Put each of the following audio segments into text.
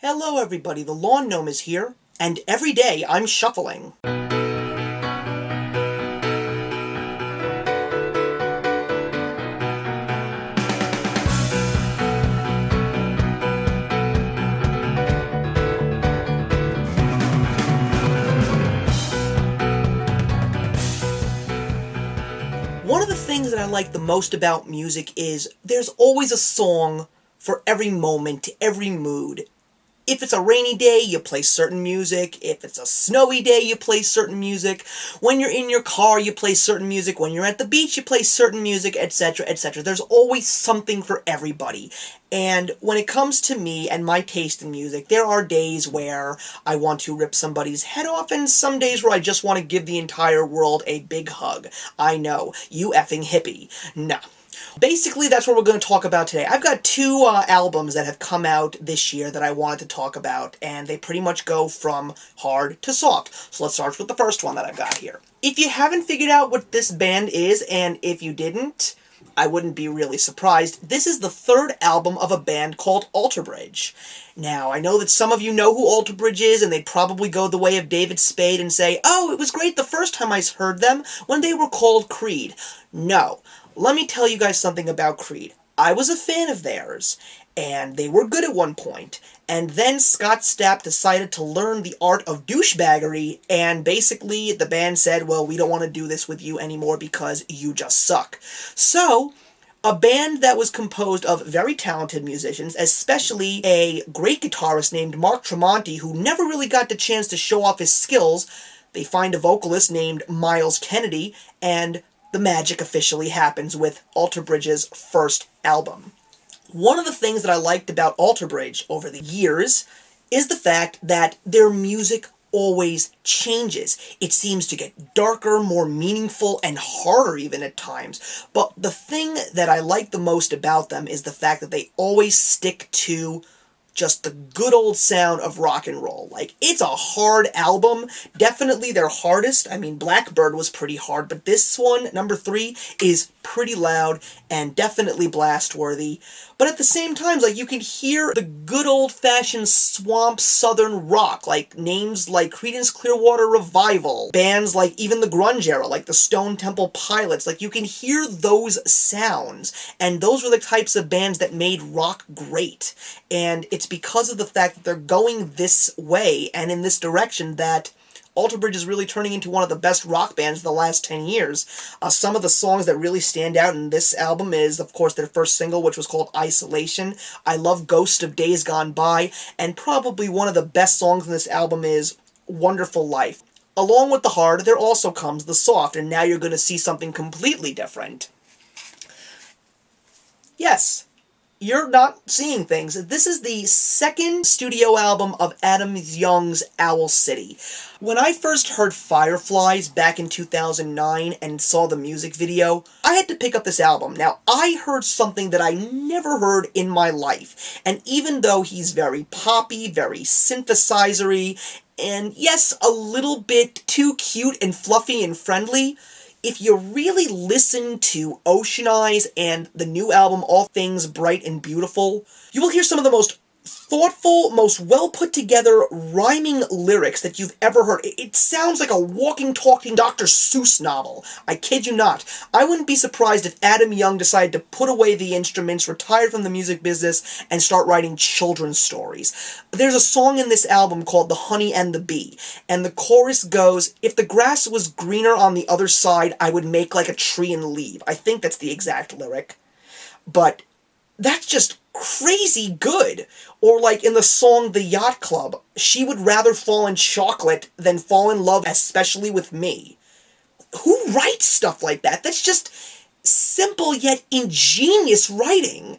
Hello everybody, the Lawn Gnome is here, and every day I'm shuffling. One of the things that I like the most about music is there's always a song for every moment, every mood. If it's a rainy day, you play certain music. If it's a snowy day, you play certain music. When you're in your car, you play certain music. When you're at the beach, you play certain music, etc., etc. There's always something for everybody. And when it comes to me and my taste in music, there are days where I want to rip somebody's head off, and some days where I just want to give the entire world a big hug. I know, you effing hippie. No. Basically, that's what we're going to talk about today. I've got two albums that have come out this year that I wanted to talk about, and they pretty much go from hard to soft. So let's start with the first one that I've got here. If you haven't figured out what this band is, and if you didn't, I wouldn't be really surprised. This is the third album of a band called Alterbridge. Now, I know that some of you know who Alterbridge is, and they'd probably go the way of David Spade and say, oh, it was great the first time I heard them when they were called Creed. No. Let me tell you guys something about Creed. I was a fan of theirs, and they were good at one point, and then Scott Stapp decided to learn the art of douchebaggery, and basically the band said, well, we don't want to do this with you anymore because you just suck. So, a band that was composed of very talented musicians, especially a great guitarist named Mark Tremonti, who never really got the chance to show off his skills. They find a vocalist named Miles Kennedy, and the magic officially happens with Alterbridge's first album. One of the things that I liked about Alterbridge over the years is the fact that their music always changes. It seems to get darker, more meaningful, and harder even at times. But the thing that I like the most about them is the fact that they always stick to just the good old sound of rock and roll. Like, it's a hard album. Definitely their hardest. I mean, Blackbird was pretty hard, but this one, number 3, is pretty loud and definitely blast-worthy. But at the same time, like, you can hear the good old-fashioned swamp southern rock, like names like Creedence Clearwater Revival, bands like even the grunge era, like the Stone Temple Pilots. Like, you can hear those sounds, and those were the types of bands that made rock great. And it's because of the fact that they're going this way and in this direction that Alterbridge is really turning into one of the best rock bands of the last 10 years. Some of the songs that really stand out in this album is, of course, their first single, which was called Isolation. I love Ghost of Days Gone By, and probably one of the best songs in this album is Wonderful Life. Along with the hard, there also comes the soft, and now you're going to see something completely different. Yes. You're not seeing things. This is the second studio album of Adam Young's Owl City. When I first heard Fireflies back in 2009 and saw the music video, I had to pick up this album. Now, I heard something that I never heard in my life. And even though he's very poppy, very synthesizer-y, and yes, a little bit too cute and fluffy and friendly, if you really listen to Ocean Eyes and the new album, All Things Bright and Beautiful, you will hear some of the most thoughtful, most well-put-together rhyming lyrics that you've ever heard. It sounds like a walking, talking Dr. Seuss novel. I kid you not. I wouldn't be surprised if Adam Young decided to put away the instruments, retired from the music business, and start writing children's stories. There's a song in this album called The Honey and the Bee, and the chorus goes, if the grass was greener on the other side, I would make like a tree and leave. I think that's the exact lyric. But that's just crazy good. Or like in the song The Yacht Club, she would rather fall in chocolate than fall in love, especially with me. Who writes stuff like that? That's just simple yet ingenious writing.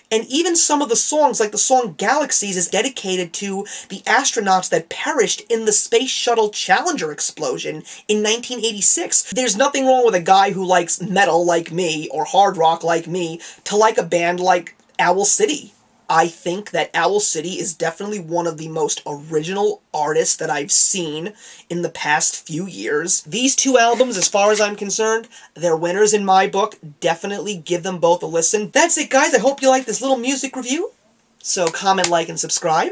And even some of the songs, like the song Galaxies, is dedicated to the astronauts that perished in the Space Shuttle Challenger explosion in 1986. There's nothing wrong with a guy who likes metal like me, or hard rock like me, to like a band like Owl City. I think that Owl City is definitely one of the most original artists that I've seen in the past few years. These two albums, as far as I'm concerned, they're winners in my book. Definitely give them both a listen. That's it, guys. I hope you like this little music review. So comment, like, and subscribe.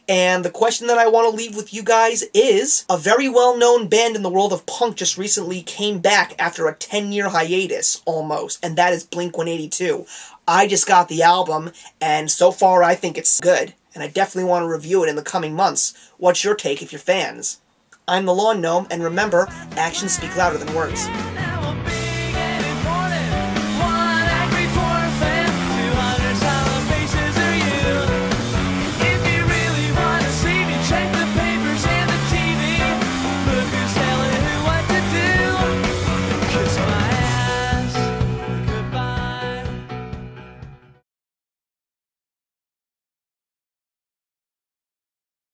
And the question that I want to leave with you guys is, a very well-known band in the world of punk just recently came back after a 10-year hiatus, almost, and that is Blink-182. I just got the album, and so far I think it's good, and I definitely want to review it in the coming months. What's your take if you're fans? I'm the Lawn Gnome, and remember, actions speak louder than words.